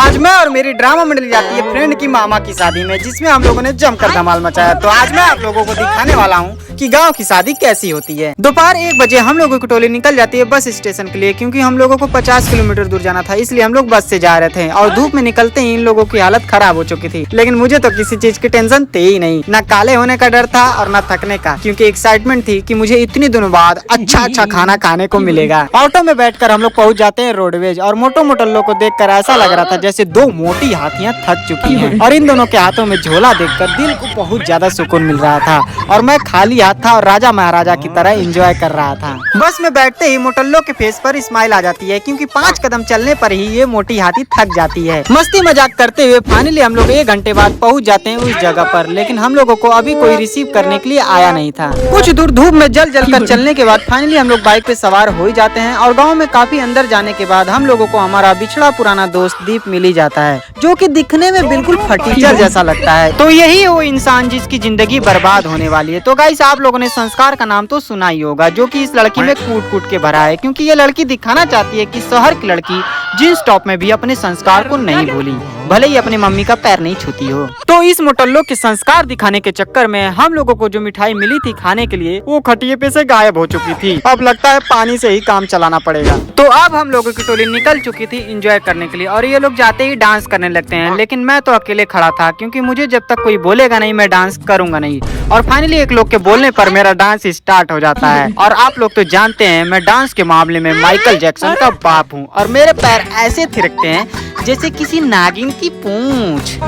आज मैं और मेरी ड्रामा मंडली जाती है फ्रेंड की मामा की शादी में, जिसमें हम लोगों ने जमकर धमाल मचाया। तो आज मैं आप लोगों को दिखाने वाला हूँ कि गांव की शादी कैसी होती है। दोपहर 1 बजे हम लोगों की टोली निकल जाती है बस स्टेशन के लिए, क्योंकि हम लोगों को 50 किलोमीटर दूर जाना था, इसलिए हम लोग बस से जा रहे थे। और धूप में निकलते ही इन लोगों की हालत खराब हो चुकी थी, लेकिन मुझे तो किसी चीज की टेंशन थी ही नहीं, न काले होने का डर था और न थकने का, क्योंकि एक्साइटमेंट थी कि मुझे इतनी दिनों बाद अच्छा खाना खाने को मिलेगा। ऑटो में बैठकर हम लोग पहुंच जाते हैं रोडवेज, और मोटो मोटल्लो को देखकर ऐसा लग रहा था जैसे 2 मोटी हाथियां थक चुकी हैं। और इन दोनों के हाथों में झोला देखकर दिल को बहुत ज्यादा सुकून मिल रहा था, और मैं खाली हाथ था और राजा महाराजा की तरह एंजॉय कर रहा था। बस में बैठते ही मोटल्लो के फेस पर स्माइल आ जाती है, क्योंकि 5 कदम चलने पर ही ये मोटी हाथी थक जाती है। मस्ती मजाक करते हुए फाइनली हम लोग 1 घंटे बाद पहुंच जाते हैं उस जगह पर, लेकिन हम लोगों को अभी कोई रिसीव करने के लिए आया नहीं था। कुछ दूर धूप में जल कर चलने के बाद फाइनली हम लोग बाइक पे सवार हो ही जाते हैं, और गाँव में काफी अंदर जाने के बाद हम लोगों को हमारा बिछड़ा पुराना दोस्त दीप मिल ही जाता है, जो कि दिखने में बिल्कुल फटीचर जैसा लगता है। तो यही वो इंसान जिसकी जिंदगी बर्बाद होने वाली है। तो गाइस, आप लोगों ने संस्कार का नाम तो सुना ही होगा, जो कि इस लड़की में कूट के भरा है, क्योंकि ये लड़की दिखाना चाहती है कि शहर की लड़की जींस टॉप में भी अपने संस्कार को नहीं भूली, भले ही अपनी मम्मी का पैर नहीं छूती हो। तो इस मोटल्लो के संस्कार दिखाने के चक्कर में हम लोगों को जो मिठाई मिली थी खाने के लिए, वो खटिये पे से गायब हो चुकी थी। अब लगता है पानी से ही काम चलाना पड़ेगा। तो अब हम लोगों की टोली निकल चुकी थी एंजॉय करने के लिए, और ये लोग जाते ही डांस करने लगते हैं, लेकिन मैं तो अकेले खड़ा था, क्योंकि मुझे जब तक कोई बोलेगा नहीं मैं डांस करूंगा नहीं। और फाइनली एक लोग के बोलने पर मेरा डांस स्टार्ट हो जाता है। और आप लोग तो जानते हैं मैं डांस के मामले में माइकल जैक्सन का बाप हूँ, और मेरे पैर ऐसे थिरकते हैं जैसे किसी नागिन की पूंछ।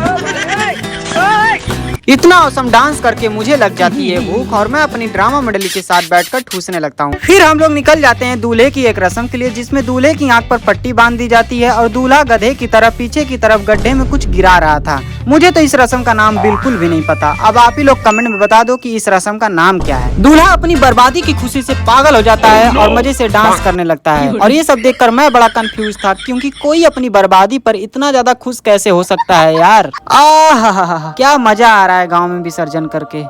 इतना औसम डांस करके मुझे लग जाती है भूख, और मैं अपनी ड्रामा मंडली के साथ बैठकर ठूसने लगता हूँ। फिर हम लोग निकल जाते हैं दूल्हे की एक रस्म के लिए, जिसमें दूल्हे की आंख पर पट्टी बांध दी जाती है, और दूल्हा गधे की तरह पीछे की तरफ गड्ढे में कुछ गिरा रहा था। मुझे तो इस रस्म का नाम बिल्कुल भी नहीं पता। अब आप ही लोग कमेंट में बता दो कि इस रस्म का नाम क्या है। दूल्हा अपनी बर्बादी की खुशी से पागल हो जाता है और मजे से डांस करने लगता है, और ये सब देखकर मैं बड़ा कंफ्यूज था, क्योंकि कोई अपनी बर्बादी पर इतना ज्यादा खुश कैसे हो सकता है यार। क्या मजा आ रहा है गाँव में विसर्जन करके।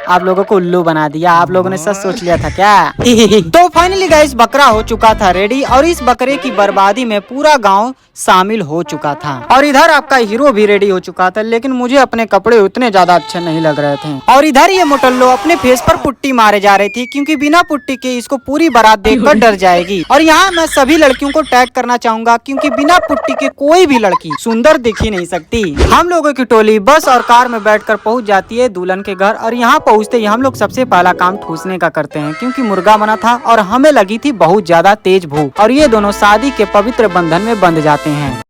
आप लोगों को उल्लू बना दिया, आप लोगों ने सच सोच लिया था क्या? तो फाइनली गाइस, बकरा हो चुका था रेडी, और इस बकरे की बर्बादी में पूरा गांव शामिल हो चुका था। और इधर आपका हीरो भी रेडी हो चुका था, लेकिन मुझे अपने कपड़े उतने ज्यादा अच्छे नहीं लग रहे थे। और इधर ये मोटल्लो अपने फेस पर पुट्टी मारे जा रही थी, क्योंकि बिना पुट्टी के इसको पूरी बारात देखकर डर जाएगी। और यहाँ मैं सभी लड़कियों को टैग करना चाहूंगा, क्योंकि बिना पुट्टी के कोई भी लड़की सुंदर दिख ही नहीं सकती। हम लोगों की टोली बस और कार में बैठकर पहुंच जाती है दुल्हन के घर, और यहाँ पहुँचते ही हम लोग सबसे पहला काम ठूसने का करते हैं, क्योंकि मुर्गा बना था और हमें लगी थी बहुत ज्यादा तेज भूख, और ये दोनों शादी के पवित्र बंधन में बंध जाते हैं।